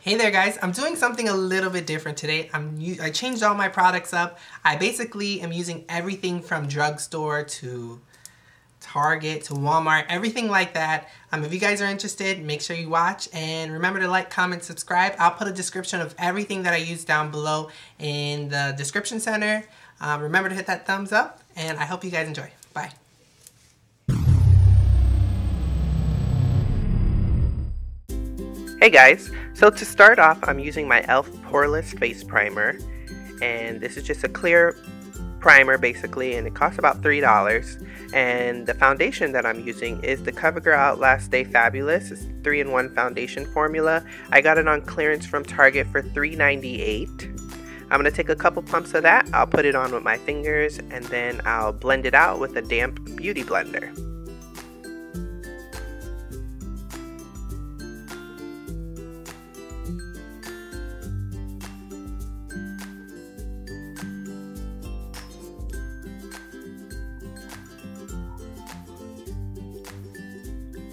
Hey there guys, I'm doing something a little bit different today. I changed all my products up. I basically am using everything from drugstore to Target to Walmart, everything like that. If you guys are interested, make sure you watch and remember to like, comment, subscribe. I'll put a description of everything that I use down below in the description center. Remember to hit that thumbs up and I hope you guys enjoy. Bye. Hey guys, so to start off, I'm using my e.l.f. Powerless face primer, and this is just a clear primer basically, and it costs about $3. And the foundation that I'm using is the Covergirl Outlast Stay Fabulous. It's 3-in-1 foundation formula. I got it on clearance from Target for $3.98. I'm going to take a couple pumps of that, I'll put it on with my fingers, and then I'll blend it out with a damp beauty blender.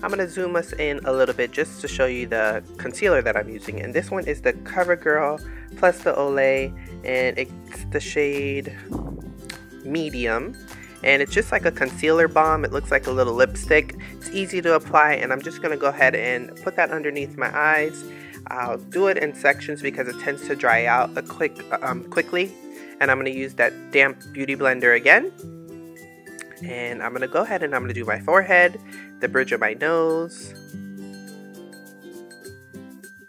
I'm going to zoom us in a little bit just to show you the concealer that I'm using, and this one is the Covergirl plus the Olay, and it's the shade Medium, and it's just like a concealer balm. It looks like a little lipstick. It's easy to apply, and I'm just going to go ahead and put that underneath my eyes. I'll do it in sections because it tends to dry out quickly, and I'm going to use that damp beauty blender again. And I'm going to go ahead and I'm going to do my forehead, the bridge of my nose,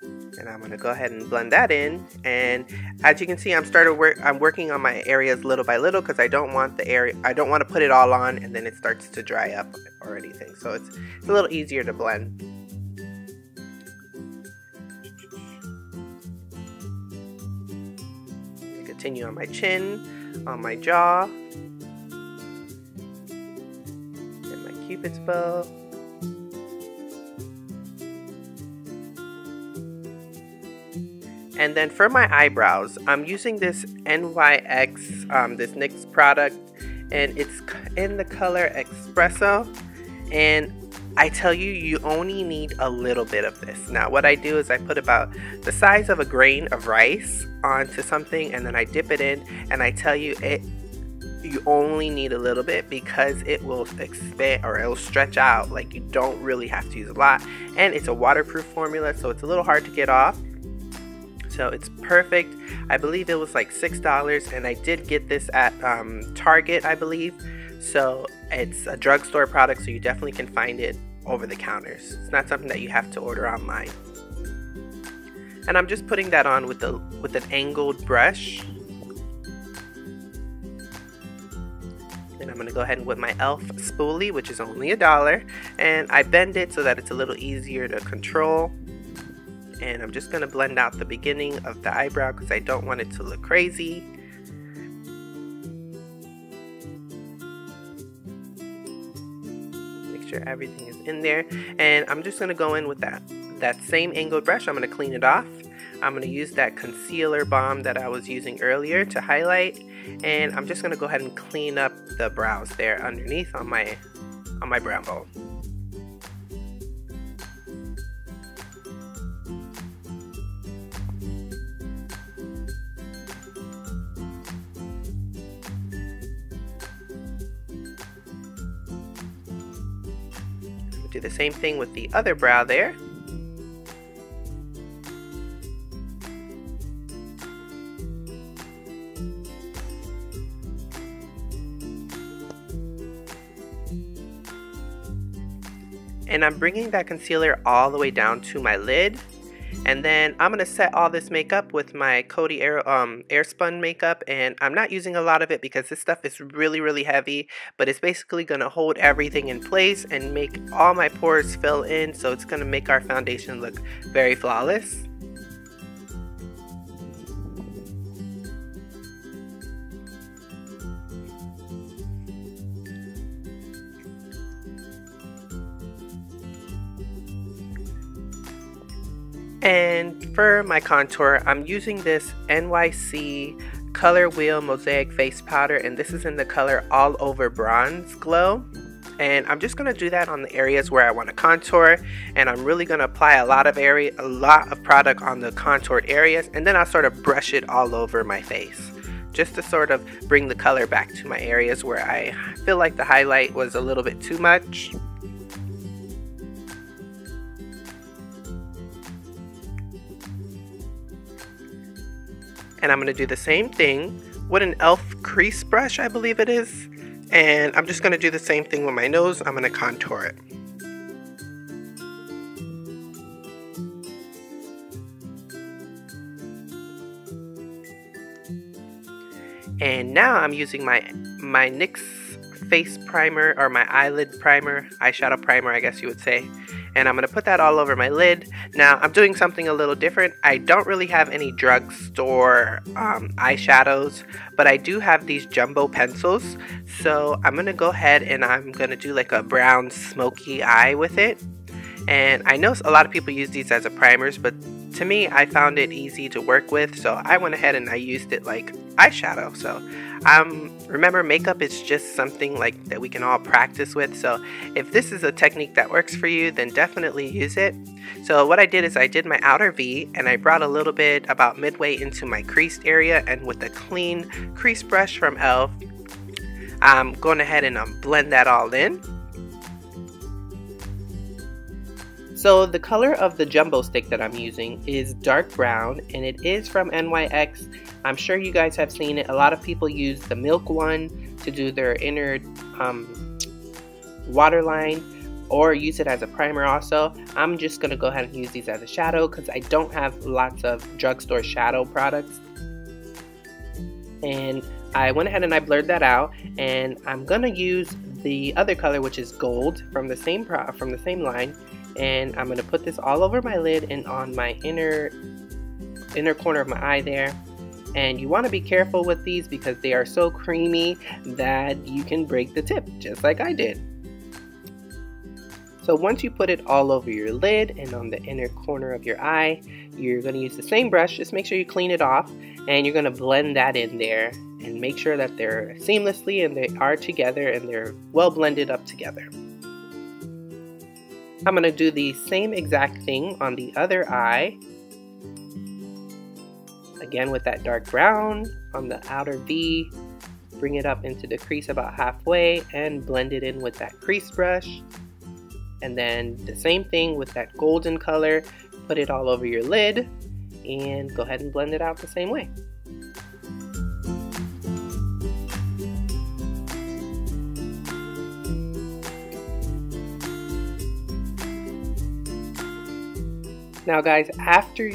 and I'm going to go ahead and blend that in. And as you can see, I'm working on my areas little by little because I don't want to put it all on and then it starts to dry up or anything. So it's a little easier to blend. Continue on my chin, on my jaw, Cupid's bow, and then for my eyebrows, I'm using this NYX, this NYX product, and it's in the color espresso. And I tell you, you only need a little bit of this. Now, what I do is I put about the size of a grain of rice onto something, and then I dip it in, and I tell you, you only need a little bit because it will expand or it'll stretch out. Like, you don't really have to use a lot, and it's a waterproof formula, so it's a little hard to get off. So it's perfect. I believe it was like $6, and I did get this at Target, I believe. So it's a drugstore product, so you definitely can find it over the counters. It's not something that you have to order online. And I'm just putting that on with an angled brush. And I'm going to go ahead and with my e.l.f. spoolie, which is only $1, and I bend it so that it's a little easier to control. And I'm just going to blend out the beginning of the eyebrow because I don't want it to look crazy. Make sure everything is in there, and I'm just going to go in with that same angled brush. I'm going to clean it off. I'm going to use that concealer balm that I was using earlier to highlight, and I'm just going to go ahead and clean up the brows there underneath on my brow bone. Do the same thing with the other brow there. And I'm bringing that concealer all the way down to my lid. And then I'm going to set all this makeup with my Coty Airspun makeup. And I'm not using a lot of it because this stuff is really, really heavy. But it's basically going to hold everything in place and make all my pores fill in. So it's going to make our foundation look very flawless. And for my contour, I'm using this NYC Color Wheel Mosaic face powder, and this is in the color All Over Bronze Glow. And I'm just going to do that on the areas where I want to contour, and I'm really going to apply a lot of product on the contoured areas, and then I'll sort of brush it all over my face just to sort of bring the color back to my areas where I feel like the highlight was a little bit too much. And I'm going to do the same thing with an e.l.f. crease brush, I believe it is. And I'm just going to do the same thing with my nose. I'm going to contour it. And now I'm using my NYX face primer, or my eyelid primer, eyeshadow primer I guess you would say. And I'm going to put that all over my lid. Now I'm doing something a little different. I don't really have any drugstore eyeshadows, but I do have these jumbo pencils. So I'm going to go ahead and I'm going to do like a brown smoky eye with it. And I know a lot of people use these as a primers, but to me I found it easy to work with, so I went ahead and I used it like eyeshadow. So remember, makeup is just something like that we can all practice with, so if this is a technique that works for you, then definitely use it. So what I did is I did my outer V, and I brought a little bit about midway into my creased area, and with a clean crease brush from e.l.f. I'm going ahead and blend that all in. So the color of the jumbo stick that I'm using is dark brown, and it is from NYX. I'm sure you guys have seen it. A lot of people use the milk one to do their inner waterline, or use it as a primer also. I'm just going to go ahead and use these as a shadow because I don't have lots of drugstore shadow products. And I went ahead and I blurred that out, and I'm going to use the other color, which is gold, from the same line. And I'm going to put this all over my lid and on my inner corner of my eye there. And you want to be careful with these because they are so creamy that you can break the tip, just like I did. So once you put it all over your lid and on the inner corner of your eye, you're going to use the same brush. Just make sure you clean it off, and you're going to blend that in there and make sure that they're seamlessly and they are together and they're well blended up together. I'm going to do the same exact thing on the other eye. Again with that dark brown on the outer V. Bring it up into the crease about halfway and blend it in with that crease brush. And then the same thing with that golden color. Put it all over your lid and go ahead and blend it out the same way. Now guys, after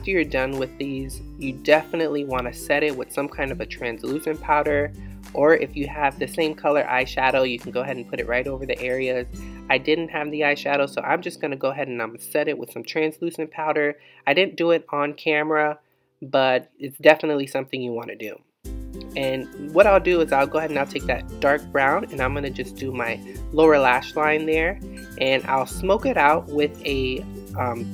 you're done with these, you definitely want to set it with some kind of a translucent powder, or if you have the same color eyeshadow, you can go ahead and put it right over the areas. I didn't have the eyeshadow, so I'm just going to go ahead and set it with some translucent powder. I didn't do it on camera, but it's definitely something you want to do. And what I'll do is I'll go ahead and I'll take that dark brown and I'm going to just do my lower lash line there, and I'll smoke it out with a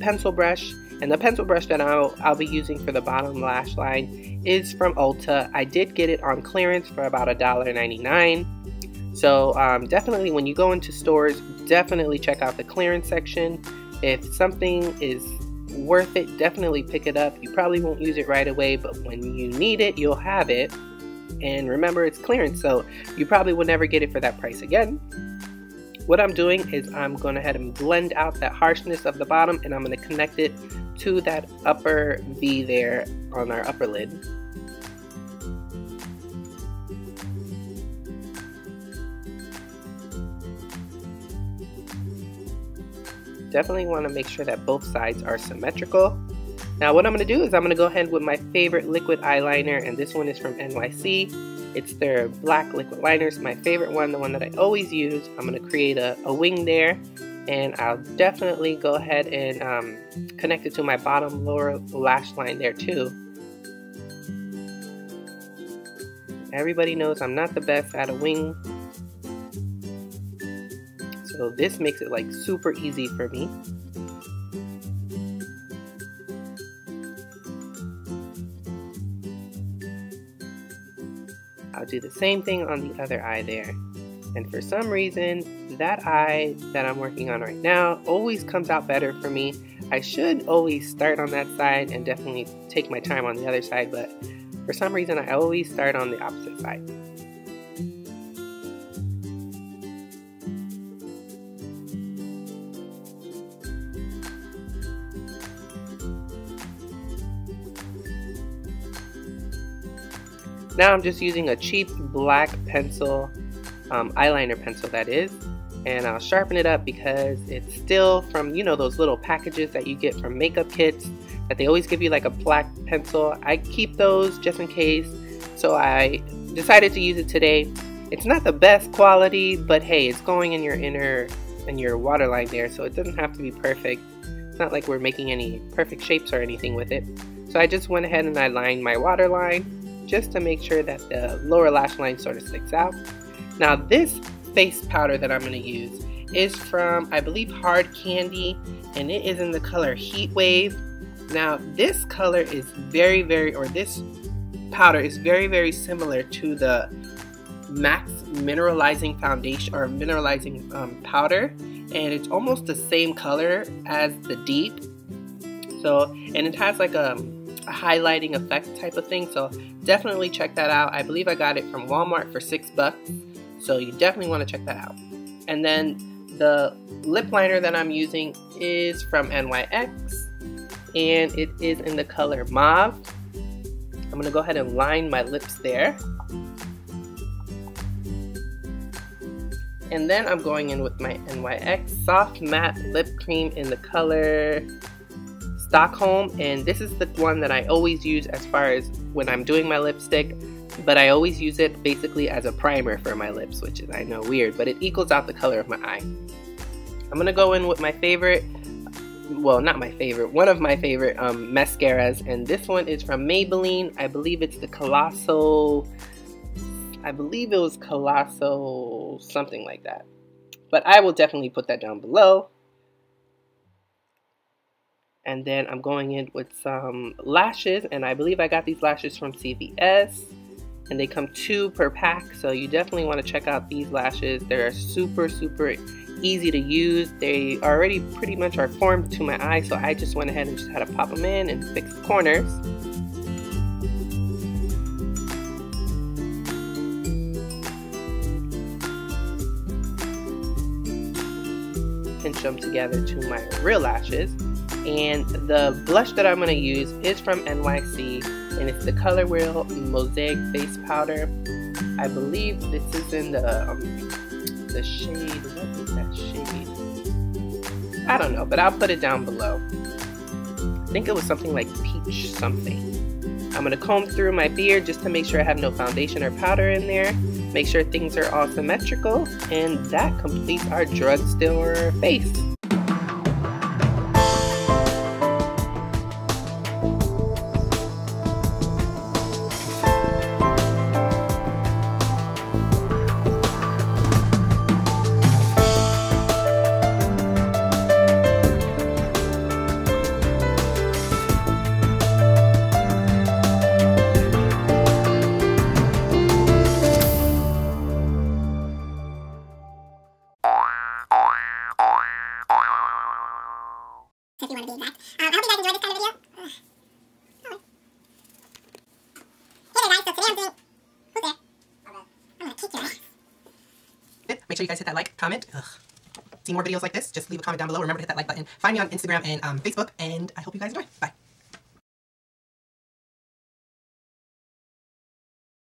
pencil brush. And the pencil brush that I'll be using for the bottom lash line is from Ulta. I did get it on clearance for about $1.99. So definitely when you go into stores, definitely check out the clearance section. If something is worth it, definitely pick it up. You probably won't use it right away, but when you need it, you'll have it. And remember, it's clearance, so you probably will never get it for that price again. What I'm doing is I'm going ahead and blend out that harshness of the bottom, and I'm going to connect it to that upper V there on our upper lid. Definitely want to make sure that both sides are symmetrical. Now what I'm going to do is I'm going to go ahead with my favorite liquid eyeliner, and this one is from NYC. It's their black liquid liner. It's my favorite one, the one that I always use. I'm going to create a wing there, and I'll definitely go ahead and connect it to my bottom lower lash line there too. Everybody knows I'm not the best at a wing, so this makes it like super easy for me. I'll do the same thing on the other eye there. And for some reason, that eye that I'm working on right now always comes out better for me. I should always start on that side and definitely take my time on the other side, but for some reason I always start on the opposite side. Now I'm just using a cheap black pencil, eyeliner pencil that is, and I'll sharpen it up because it's still from, you know, those little packages that you get from makeup kits that they always give you like a black pencil. I keep those just in case, so I decided to use it today. It's not the best quality, but hey, it's going in your waterline there, so it doesn't have to be perfect. It's not like we're making any perfect shapes or anything with it. So I just went ahead and I lined my waterline just to make sure that the lower lash line sort of sticks out. Now this face powder that I'm going to use is from, I believe, Hard Candy, and it is in the color Heat Wave. Now this color is this powder is very similar to the Max Mineralizing Foundation or Mineralizing Powder, and it's almost the same color as the Deep. So, and it has like a highlighting effect type of thing, so definitely check that out. I believe I got it from Walmart for $6, so you definitely want to check that out. And then the lip liner that I'm using is from NYX, and it is in the color Mauve. I'm going to go ahead and line my lips there. And then I'm going in with my NYX Soft Matte Lip Cream in the color Stockholm, and this is the one that I always use as far as when I'm doing my lipstick, but I always use it basically as a primer for my lips, which is, I know, weird, but it equals out the color of my eye. I'm gonna go in with my favorite, well, not my favorite, one of my favorite mascaras, and this one is from Maybelline. I believe it's the Colossal, I believe it was Colossal, something like that, but I will definitely put that down below. And then I'm going in with some lashes, and I believe I got these lashes from CVS, and they come 2 per pack, so you definitely want to check out these lashes. They're super easy to use. They already pretty much are formed to my eye, so I just went ahead and just had to pop them in and fix the corners. Pinch them together to my real lashes. And the blush that I'm going to use is from NYC, and it's the Color Wheel Mosaic Face Powder. I believe this is in the shade, what is that shade? I don't know, but I'll put it down below. I think it was something like peach something. I'm going to comb through my beard just to make sure I have no foundation or powder in there. Make sure things are all symmetrical, and that completes our drugstore face. If you want to be exact. I hope you guys enjoyed this kind of video. Hey there guys, so today I'm doing... Who's there? I'm gonna kick your ass. Make sure you guys hit that like, comment. See more videos like this, just leave a comment down below. Remember to hit that like button. Find me on Instagram and Facebook, and I hope you guys enjoy. Bye.